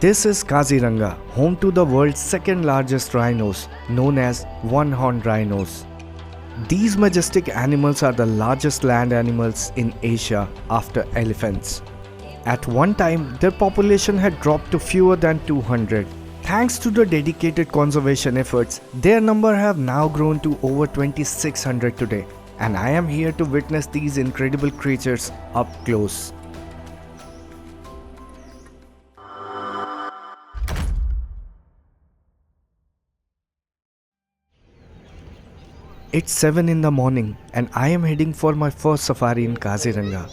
This is Kaziranga, home to the world's second largest rhinos, known as one-horned rhinos. These majestic animals are the largest land animals in Asia after elephants. At one time, their population had dropped to fewer than 200. Thanks to the dedicated conservation efforts, their number have now grown to over 2600 today, and I am here to witness these incredible creatures up close. It's 7 in the morning and I am heading for my first safari in Kaziranga.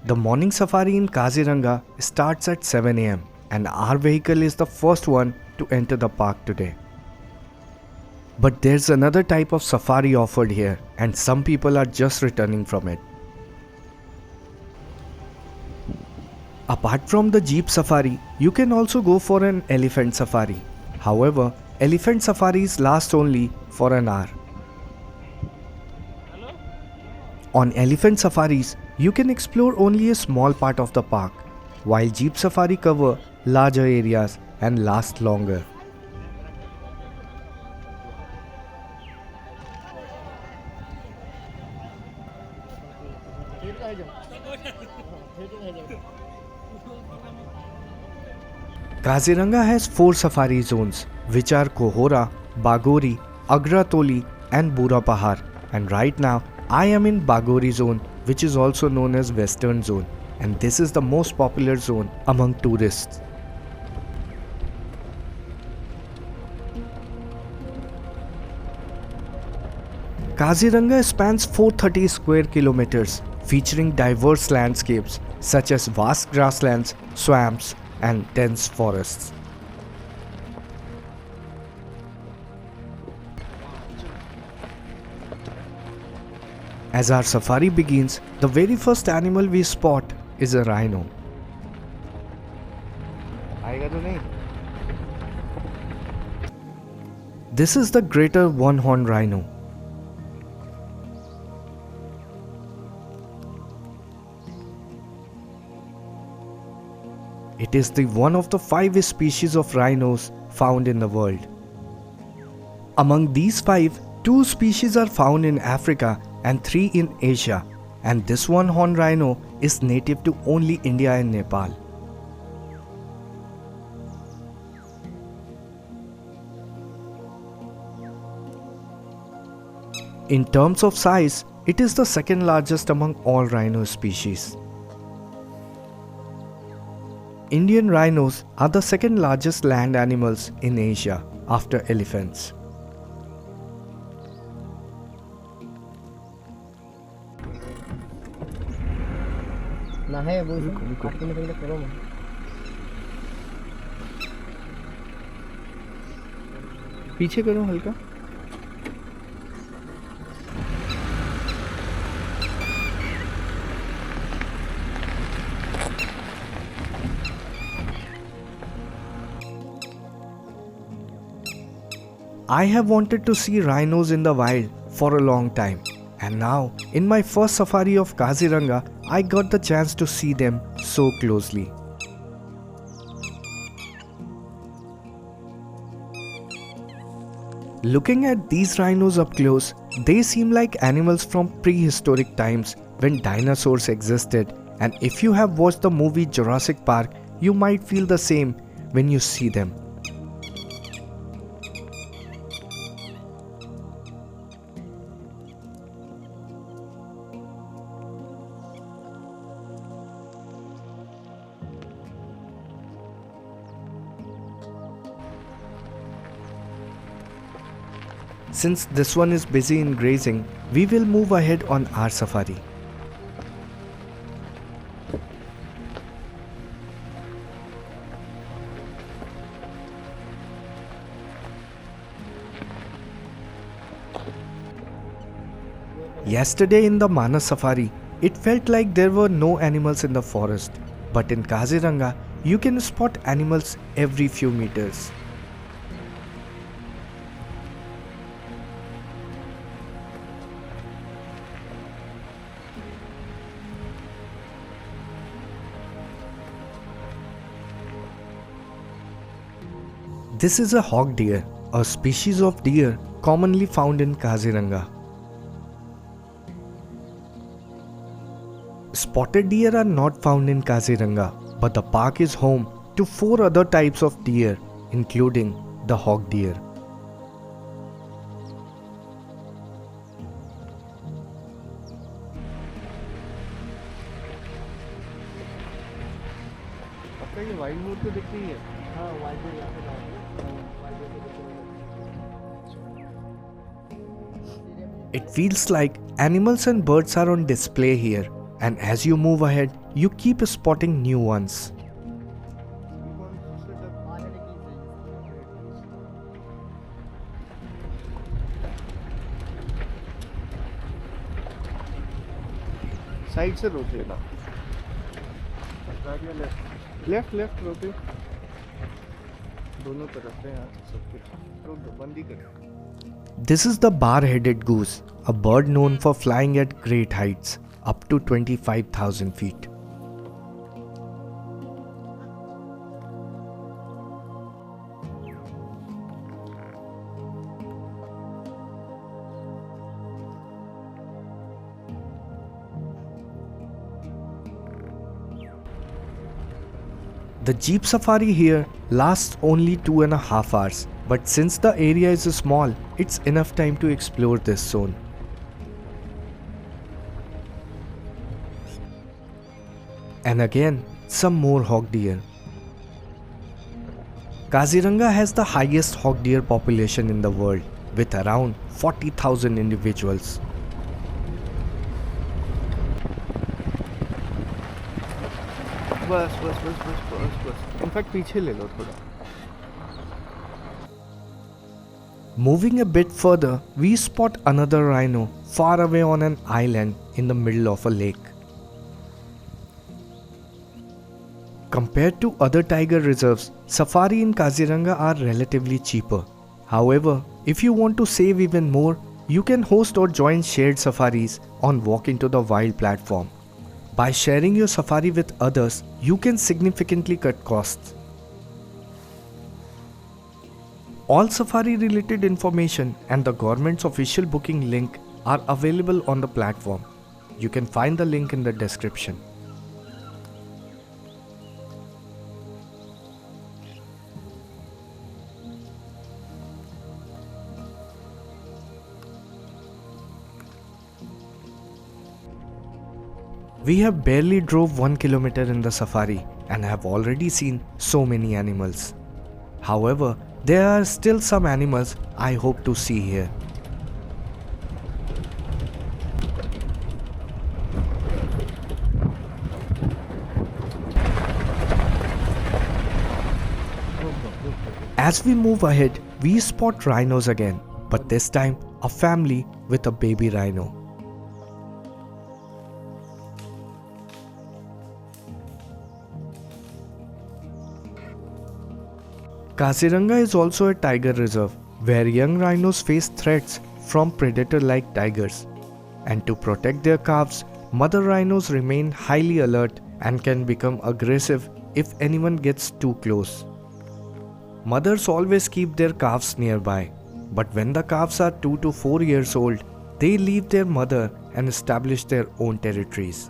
The morning safari in Kaziranga starts at 7 am and our vehicle is the first one to enter the park today. But there's another type of safari offered here and some people are just returning from it. Apart from the jeep safari, you can also go for an elephant safari. However, elephant safaris last only for an hour. On elephant safaris, you can explore only a small part of the park, while jeep safari cover larger areas and last longer. Kaziranga has 4 safari zones, which are Kohora, Bagori, Agratoli and Bura Pahar, and right now I am in Bagori zone, which is also known as Western zone, and this is the most popular zone among tourists. Kaziranga spans 430 square kilometers, featuring diverse landscapes such as vast grasslands, swamps, and dense forests. As our safari begins, the very first animal we spot is a rhino. This is the greater one-horned rhino. It is the one of the 5 species of rhinos found in the world. Among these 5, 2 species are found in Africa and 3 in Asia, and this one-horned rhino is native to only India and Nepal. In terms of size, it is the second largest among all rhino species. Indian rhinos are the second largest land animals in Asia after elephants. पीछे करो हल्का. I have wanted to see rhinos in the wild for a long time, and now in my first safari of Kaziranga, I got the chance to see them so closely. Looking at these rhinos up close, they seem like animals from prehistoric times when dinosaurs existed, and if you have watched the movie Jurassic Park, you might feel the same when you see them. Since this one is busy in grazing, we will move ahead on our safari. Yesterday in the Manas safari, it felt like there were no animals in the forest, but in Kaziranga, you can spot animals every few meters. This is a hog deer, a species of deer commonly found in Kaziranga. Spotted deer are not found in Kaziranga, but the park is home to 4 other types of deer, including the hog deer. ये wild मोर तो दिख रही है। हाँ wild मोर यहाँ पे It feels like animals and birds are on display here, and as you move ahead, you keep spotting new ones. Side से रोक लेना, लेफ्ट लेफ्ट रोके, दोनों तरफ से यहाँ सब कुछ रोक दो, बंद ही कर। This is the bar-headed goose, a bird known for flying at great heights, up to 25,000 feet. The jeep safari here lasts only 2.5 hours, but since the area is small, it's enough time to explore this zone. And again, some more hog deer. Kaziranga has the highest hog deer population in the world, with around 40,000 individuals. बस बस बस बस बस बस, in fact पीछे ले लो थोड़ा। Moving a bit further, we spot another rhino far away on an island in the middle of a lake. Compared to other tiger reserves, safari in Kaziranga are relatively cheaper. However, if you want to save even more, you can host or join shared safaris on Walk Into the Wild platform. By sharing your safari with others, you can significantly cut costs. All safari related information and the government's official booking link are available on the platform. You can find the link in the description. We have barely drove 1 kilometer in the safari and have already seen so many animals. However, there are still some animals I hope to see here. As we move ahead, we spot rhinos again, but this time a family with a baby rhino. Kaziranga is also a tiger reserve where young rhinos face threats from predator like tigers. And to protect their calves, mother rhinos remain highly alert and can become aggressive if anyone gets too close. Mothers always keep their calves nearby, but when the calves are 2 to 4 years old, they leave their mother and establish their own territories.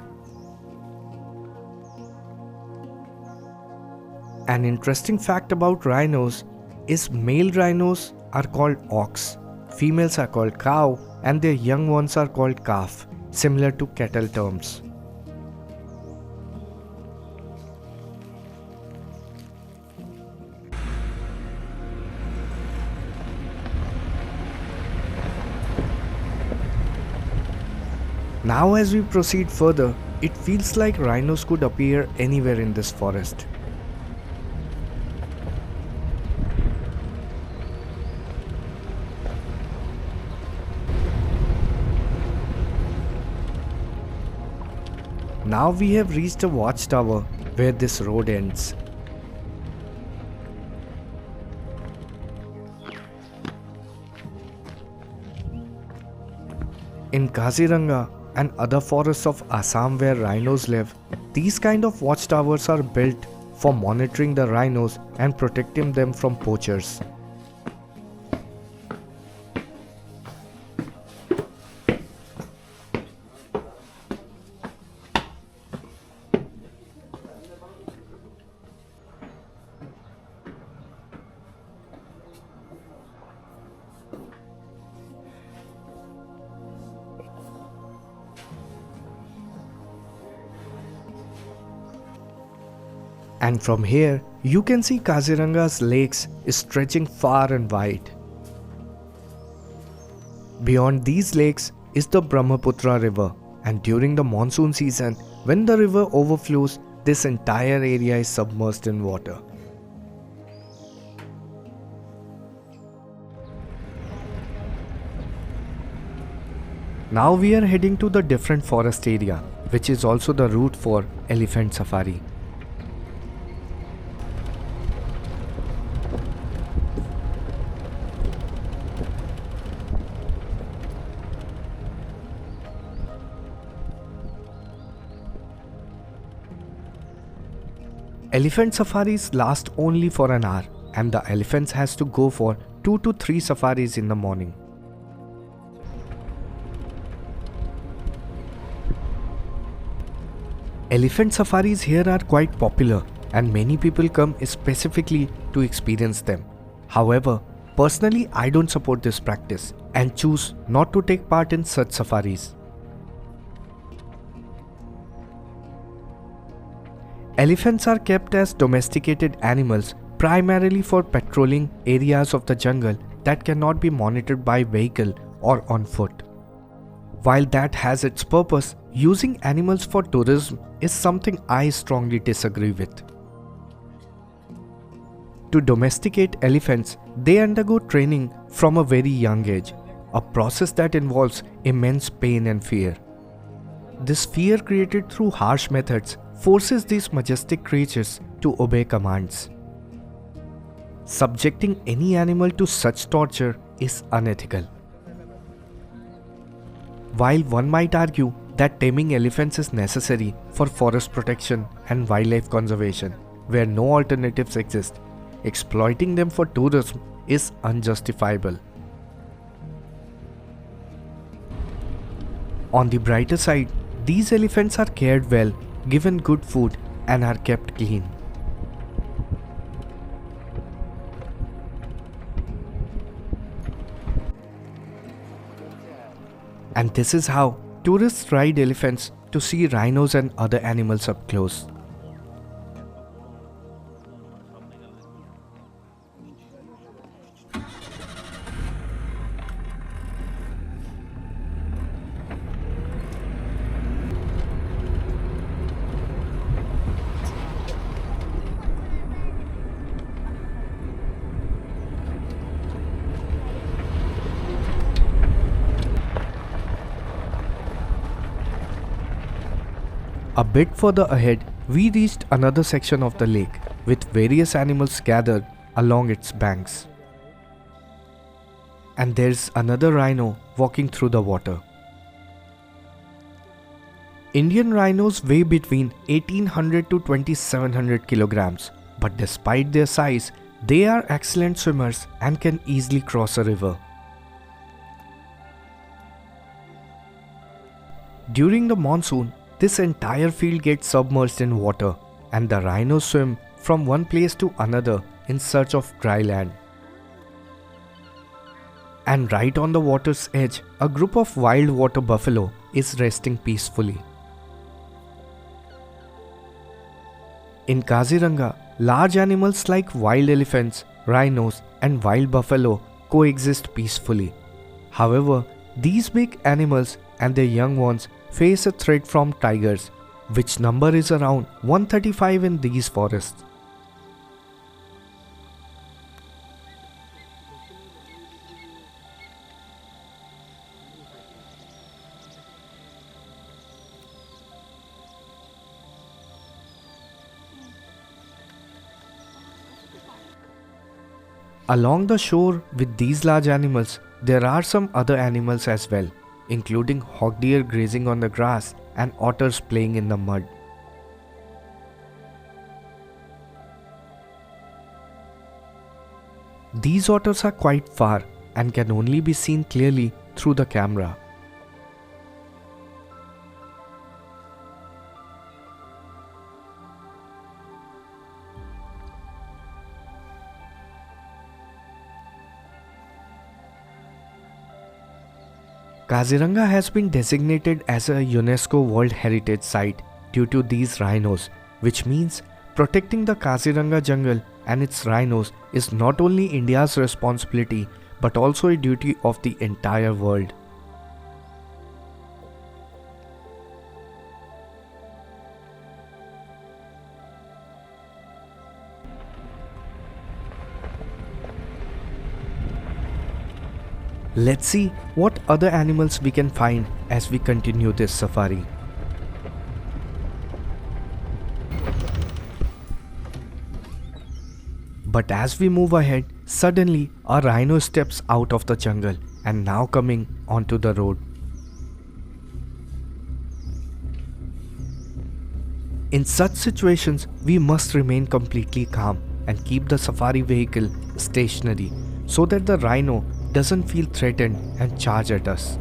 An interesting fact about rhinos is male rhinos are called ox, females are called cow, and their young ones are called calf, similar to cattle terms. Now as we proceed further, it feels like rhinos could appear anywhere in this forest. Now we have reached a watchtower where this road ends. In Kaziranga and other forests of Assam where rhinos live, these kind of watchtowers are built for monitoring the rhinos and protecting them from poachers. And from here, you can see Kaziranga's lakes stretching far and wide. Beyond these lakes is the Brahmaputra river, and during the monsoon season, when the river overflows, this entire area is submerged in water. Now we are heading to the different forest area, which is also the route for elephant safari. Elephant safaris last only for an hour, and the elephants has to go for 2 to 3 safaris in the morning. Elephant safaris here are quite popular and many people come specifically to experience them. However, personally I don't support this practice and choose not to take part in such safaris. Elephants are kept as domesticated animals primarily for patrolling areas of the jungle that cannot be monitored by vehicle or on foot. While that has its purpose, using animals for tourism is something I strongly disagree with. To domesticate elephants, they undergo training from a very young age, a process that involves immense pain and fear. This fear created through harsh methods forces these majestic creatures to obey commands. Subjecting any animal to such torture is unethical. While one might argue that taming elephants is necessary for forest protection and wildlife conservation, where no alternatives exist, exploiting them for tourism is unjustifiable. On the brighter side, these elephants are cared well, given good food, and are kept clean. And this is how tourists ride elephants to see rhinos and other animals up close. A bit further ahead, we reached another section of the lake with various animals gathered along its banks. And there's another rhino walking through the water. Indian rhinos weigh between 1800 to 2700 kilograms, but despite their size, they are excellent swimmers and can easily cross a river. During the monsoon, this entire field gets submerged in water and the rhinos swim from one place to another in search of dry land. And right on the water's edge, a group of wild water buffalo is resting peacefully. In Kaziranga, large animals like wild elephants, rhinos, and wild buffalo coexist peacefully. However, these big animals and their young ones face a threat from tigers, which number is around 135 in these forests. Along the shore with these large animals, there are some other animals as well, including hog deer grazing on the grass and otters playing in the mud. These otters are quite far and can only be seen clearly through the camera. Kaziranga has been designated as a UNESCO World Heritage Site due to these rhinos, which means protecting the Kaziranga jungle and its rhinos is not only India's responsibility but also a duty of the entire world. Let's see what other animals we can find as we continue this safari. But as we move ahead, suddenly a rhino steps out of the jungle and now coming onto the road. In such situations, we must remain completely calm and keep the safari vehicle stationary so that the rhino doesn't feel threatened and charge at us.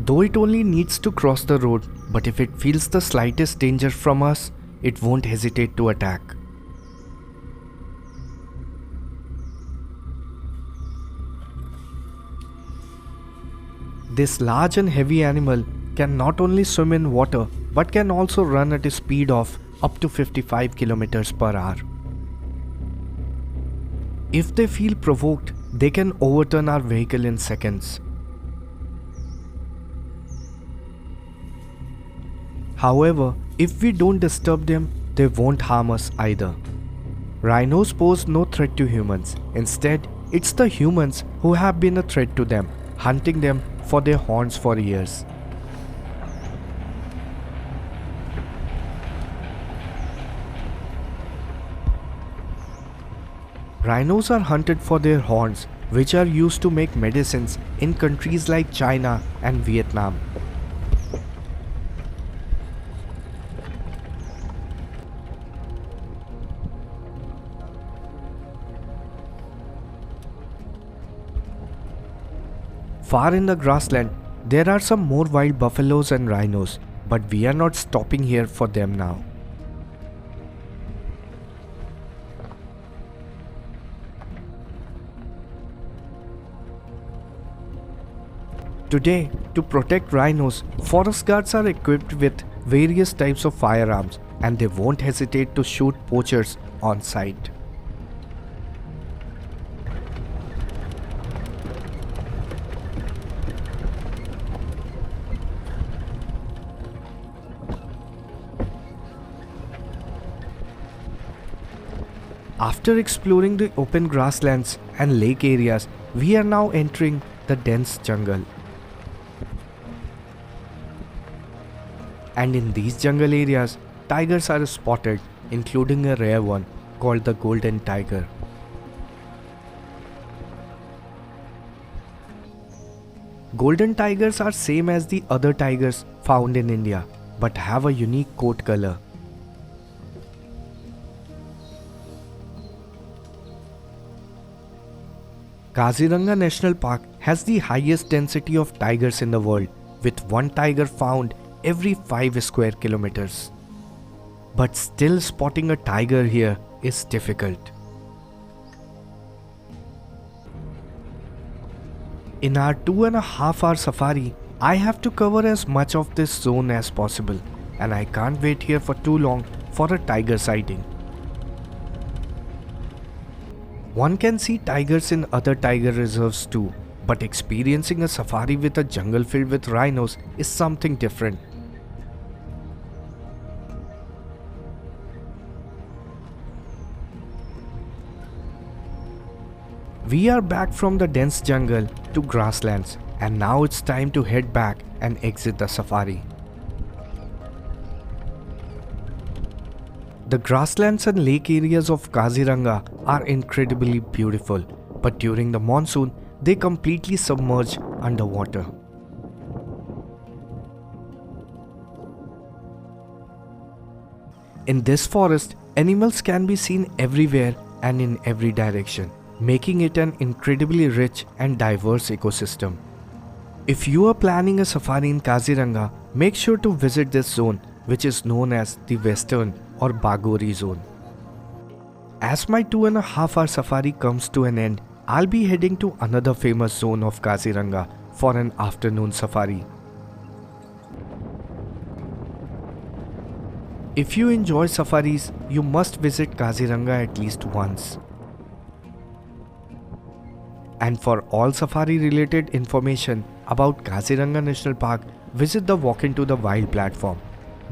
Though it only needs to cross the road, but if it feels the slightest danger from us, it won't hesitate to attack. This large and heavy animal can not only swim in water but can also run at a speed of up to 55 km per hour. If they feel provoked, they can overturn our vehicle in seconds. However, if we don't disturb them, they won't harm us either. Rhinos pose no threat to humans. Instead, it's the humans who have been a threat to them, hunting them for their horns for years. Rhinos are hunted for their horns, which are used to make medicines in countries like China and Vietnam. Far in the grassland, there are some more wild buffaloes and rhinos, but we are not stopping here for them now. Today, to protect rhinos, forest guards are equipped with various types of firearms and they won't hesitate to shoot poachers on sight. After exploring the open grasslands and lake areas, we are now entering the dense jungle. And in these jungle areas, tigers are spotted, including a rare one called the golden tiger. Golden tigers are same as the other tigers found in India, but have a unique coat color. Kaziranga National Park has the highest density of tigers in the world, with one tiger found every 5 square kilometers. But still spotting a tiger here is difficult. In our 2.5-hour safari, I have to cover as much of this zone as possible, and I can't wait here for too long for a tiger sighting. One can see tigers in other tiger reserves too, but experiencing a safari with a jungle filled with rhinos is something different. We are back from the dense jungle to grasslands, and now it's time to head back and exit the safari. The grasslands and lake areas of Kaziranga are incredibly beautiful, but during the monsoon, they completely submerge underwater. In this forest, animals can be seen everywhere and in every direction, making it an incredibly rich and diverse ecosystem. If you are planning a safari in Kaziranga, make sure to visit this zone, which is known as the Western or Bagori zone. As my 2.5 hour safari comes to an end, I'll be heading to another famous zone of Kaziranga for an afternoon safari. If you enjoy safaris, you must visit Kaziranga at least once. And for all safari related information about Kaziranga National Park, visit the Walk Into the Wild platform,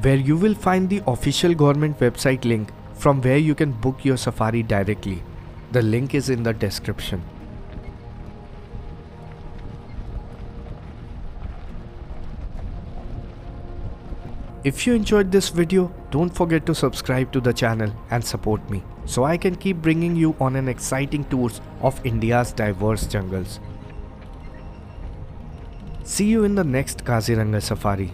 where you will find the official government website link from where you can book your safari directly. The link is in the description. If you enjoyed this video, don't forget to subscribe to the channel and support me so I can keep bringing you on an exciting tours of India's diverse jungles. See you in the next Kaziranga safari.